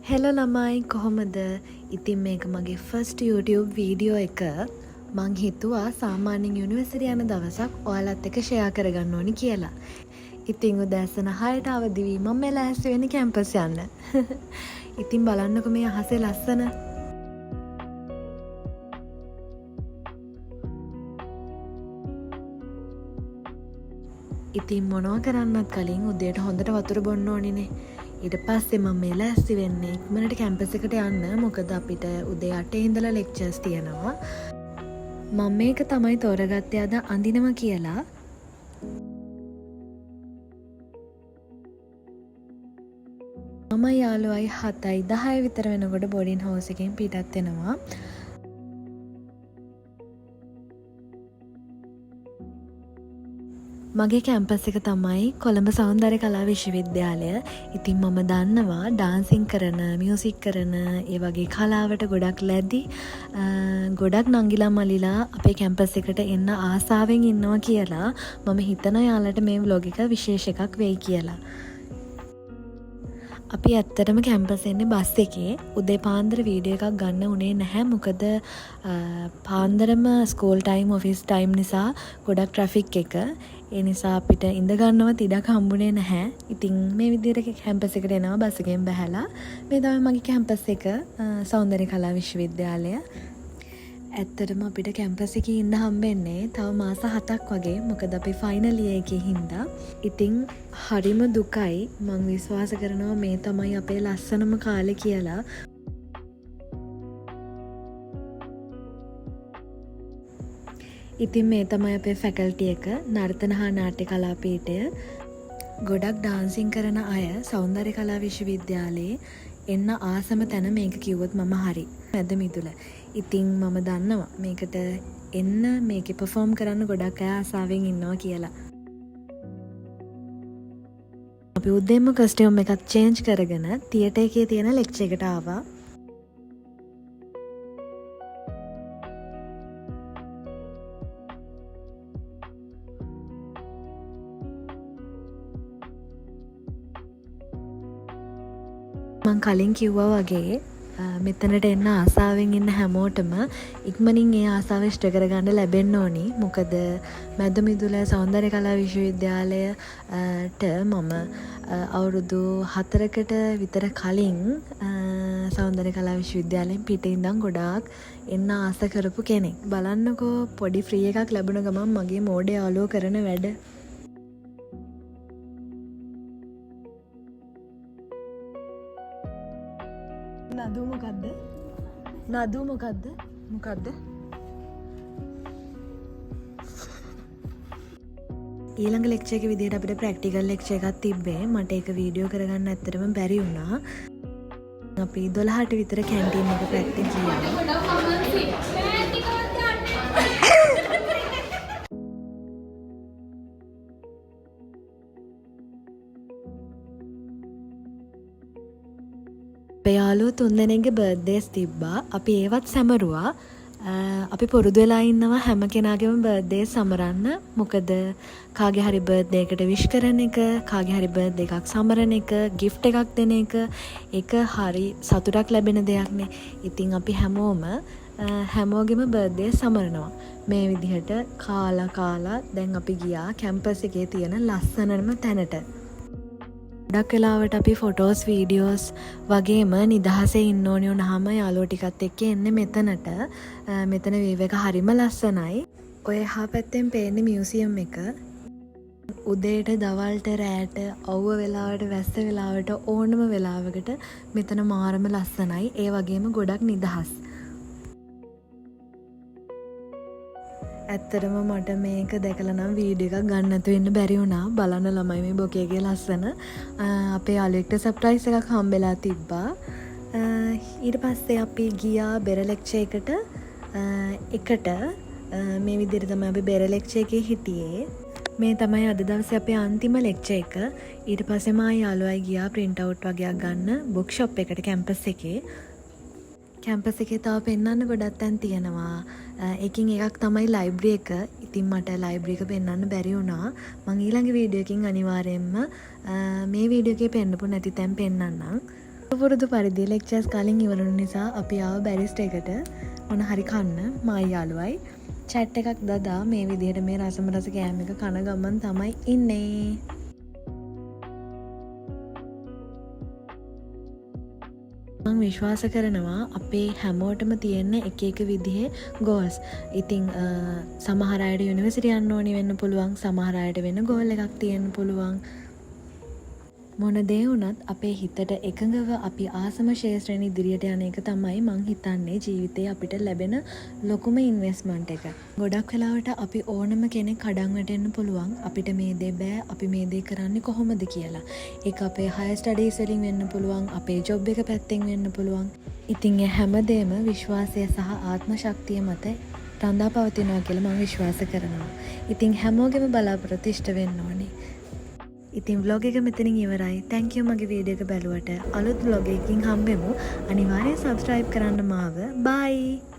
Hello ළමයි කොහොමද? ඉතින් මේක මගේ ෆස්ට් YouTube වීඩියෝ එක. මං හිතුවා සාමාන්‍යයෙන් යුනිවර්සිටි යන දවසක් ඔයාලත් එක්ක ෂෙයා කරගන්න ඕනි කියලා. ඉතින් උදෑසන 6ට අවදි වී මම ලෑස්ති වෙන්නේ කැම්පස් යන්න. ඉතින් බලන්නකෝ මේ අහසේ ලස්සන. ඉතින් මොනවා කරන්නත් කලින් උදේට හොඳට වතුර බොන්න ඕනිනේ. ඊට පස්සේ මම මේ ලෑස්ති වෙන්නේ ඉක්මනට කැම්පස් එකට යන්න. මොකද අපිට උදේ 8 ඉඳලා ලෙක්චර්ස් තියෙනවා. මම මේක තමයි තෝරගත්තේ අද අඳිනවා කියලා. මම යාළුවයි 7යි 10 විතර වෙනකොට බෝඩින් හවුස් එකෙන් පිටත් වෙනවා. මගේ කැම්පස් එක තමයි කොළඹ සෞන්දර්ය කලා විශ්වවිද්‍යාලය. ඉතින් මම දන්නවා ඩාන්සින් කරන, මියුසික් කරන, ඒ වගේ කලාවට ගොඩක් ලැබි ගොඩක් නංගිලා මල්ලිලා අපේ කැම්පස් එකට එන්න ආසාවෙන් ඉන්නවා කියලා. මම හිතනවා යාළුවට මේ ව්ලොග් එක විශේෂ එකක් වෙයි කියලා. අපි ඇත්තටම කැම්පස් එන්නේ බස් එකේ. උදේ පාන්දර වීඩියෝ එකක් ගන්න උනේ නැහැ. මොකද පාන්දරම ස්කූල් ටයිම්, ඔෆිස් ටයිම් නිසා ගොඩක් ට්‍රැෆික් එක. ඒ නිසා අපිට ඉඳ ගන්නවත් ඉඩක් හම්බුනේ නැහැ. ඉතින් මේ විදිහට කැම්පස් එකට එනවා බස් එකෙන් බැහැලා. මේ තමයි මගේ කැම්පස් එක, සෞන්දර්ය කලා විශ්වවිද්‍යාලය. ඇත්තටම අපිට කැම්පස් එකේ ඉන්න හම්බෙන්නේ තව මාස 7ක් වගේ. මොකද අපි ෆයිනල් ඉයර් එකේ හින්දා. ඉතින් හරිම දුකයි. මං විශ්වාස කරනවා මේ තමයි අපේ ලස්සනම කාලේ කියලා. ඉතින් මේ තමයි අපේ ෆැකල්ටි එක, නර්තන හා නාට්‍ය කලාපීඨය. ගොඩක් ඩාන්සින් කරන අය සෞන්දර්ය කලා විශ්වවිද්‍යාලයේ එන්න ආසම තැන මේක කිව්වොත් මම හරි. මැද මිදුල. ඉතින් මම දන්නවා මේකට එන්න, මේකේ පර්ෆෝම් කරන්න ගොඩක් අය ආසාවෙන් ඉන්නවා කියලා. අපි උදේම කස්ටියුම් එකක් චේන්ජ් කරගෙන තියටර් එකේ තියෙන ලෙක්චර් එකට ආවා. මං කලින් කිව්වා වගේ මෙතනට එන්න ආසාවෙන් ඉන්න හැමෝටම ඉක්මනින් ඒ ආසාව ඉෂ්ට කරගන්න ලැබෙන්න ඕනි. මොකද මැද මිදුල සෞන්දර්ය කලා විශ්වවිද්‍යාලයට මම අවුරුදු 4කට විතර කලින් සෞන්දර්ය කලා විශ්වවිද්‍යාලයෙන් පිට ඉඳන් ගොඩාක් එන්න ආස කරපු කෙනෙක්. බලන්නකෝ පොඩි ෆ්‍රී එකක් ලැබුණ ගමන් මගේ මෝඩේ යාළුවෝ කරන වැඩ. නදු මොකද්ද? නදු මොකද්ද? මොකද්ද? ඊළඟ ලෙක්චර් එක විදිහට අපිට ප්‍රැක්ටිකල් ලෙක්චර් එකක් තිබ්බේ. මට ඒක වීඩියෝ කරගන්න ඇත්තටම බැරි වුණා. අපි 12ට විතර කැන්ටීන් එක පැත්තේ ගියා. අපේ යාළුවෝ 3 දෙනෙක්ගේ බර්ත්ඩේස් තිබ්බා. අපි ඒවත් සැමරුවා. අපි පුරුදු වෙලා ඉන්නවා හැම කෙනාගේම බර්ත්ඩේ සමරන්න. මොකද කාගේ හරි බර්ත්ඩේ එකට විශ් කරන එක, කාගේ හරි බර්ත්ඩේ එකක් සමරන එක, gift එකක් දෙන එක, ඒක හරි සතුටක් ලැබෙන දෙයක්නේ. ඉතින් අපි හැමෝගෙම බර්ත්ඩේ සමරනවා. මේ විදිහට කාලා දැන් අපි ගියා කැම්පස් එකේ තියෙන ලස්සනම තැනට. ගොඩක් වෙලාවට අපි ෆොටෝස්, වීඩියෝස් වගේම නිදහසේ ඉන්න ඕනි වුණාම යාළුවෝ ටිකත් එක්ක එන්නේ මෙතනට. මෙතන වීව් එක හරිම ලස්සනයි. ඔය එහා පැත්තෙන් පේන්නේ මියුසියම් එක. උදේට, දවල්ට, රෑට, අවුව වෙලාවට, වැස්ස වෙලාවට, ඕනම වෙලාවකට මෙතන මාරම ලස්සනයි. ඒ වගේම ගොඩක් නිදහස්. ඇත්තටම මට මේක දැකලා නම් වීඩියෝ එකක් ගන්න නැතුව ඉන්න බැරි වුණා. බලන්න ළමයි මේ බොකේගේ ලස්සන. අපේ යාළුවෙක්ට සර්ප්‍රයිස් එකක් හම්බෙලා තිබ්බා. ඊට පස්සේ අපි ගියා බෙර ලෙක්චර් එකට. මේ විදිහට තමයි අපි බෙර ලෙක්චර් එකේ හිටියේ. මේ තමයි අද දවසේ අපේ අන්තිම ලෙක්චර් එක. ඊට පස්සේ මා යාළුවයි ගියා print out වගේක් ගන්න book shop එකට කැම්පස් එකේ. කැම්පස් එකේ තව පෙන්වන්න ගොඩක් තැන් තියෙනවා. ඒකින් එකක් තමයි ලයිබ්‍රරි එක. ඉතින් මට ලයිබ්‍රරි එක පෙන්වන්න බැරි වුණා. මම ඊළඟ වීඩියෝ එකකින් අනිවාර්යයෙන්ම මේ වීඩියෝ එකේ පෙන්නපු නැති තැන් පෙන්වන්නම්. පුරුදු පරිදි ලෙක්චර්ස් කලින් ඉවරුණු නිසා අපි ආව බැරිස්ට එකට මොන හරි කන්න මායි යාළුවයි චැට් එකක් දදා මේ විදිහට මේ රසම රස කෑම එක කන ගමන් තමයි ඉන්නේ. මම විශ්වාස කරනවා අපේ හැමෝටම තියෙන එක එක විදිහේ ගෝල්ස්. ඉතින් සමහර අයට යුනිවර්සිටි යන්න ඕනි වෙන්න පුළුවන්, සමහර අයට වෙන ගෝල් එකක් තියෙන්න පුළුවන්. මොන දේ වුණත් අපේ හිතට එකඟව අපි ආසම ශේෂ්ත්‍රයෙන් ඉදිරියට යන එක තමයි මං හිතන්නේ ජීවිතේ අපිට ලැබෙන ලොකුම ඉන්වෙස්ට්මන්ට් එක. ගොඩක් වෙලාවට අපි ඕනම කෙනෙක් කඩන් වැටෙන්න පුළුවන් අපිට මේ දේ බෑ, අපි මේ දේ කරන්නේ කොහොමද කියලා. ඒක අපේ හයර් ස්ටඩීස් වලින් වෙන්න පුළුවන්, අපේ ජොබ් එක පැත්තෙන් වෙන්න පුළුවන්. ඉතින් ඒ හැමදේම විශ්වාසය සහ ආත්ම ශක්තිය මත රඳා පවතිනවා කියලා මම විශ්වාස කරනවා. ඉතින් හැමෝගෙම බලාපොරොත්තු ඉෂ්ට වෙන්න ඕනේ. ඉතින් vlog එක මෙතනින් ඉවරයි. thank you මගේ වීඩියෝ එක බැලුවට. අලුත් vlog එකකින් හම්බෙමු. අනිවාර්යෙන් subscribe කරන්න මාව. bye.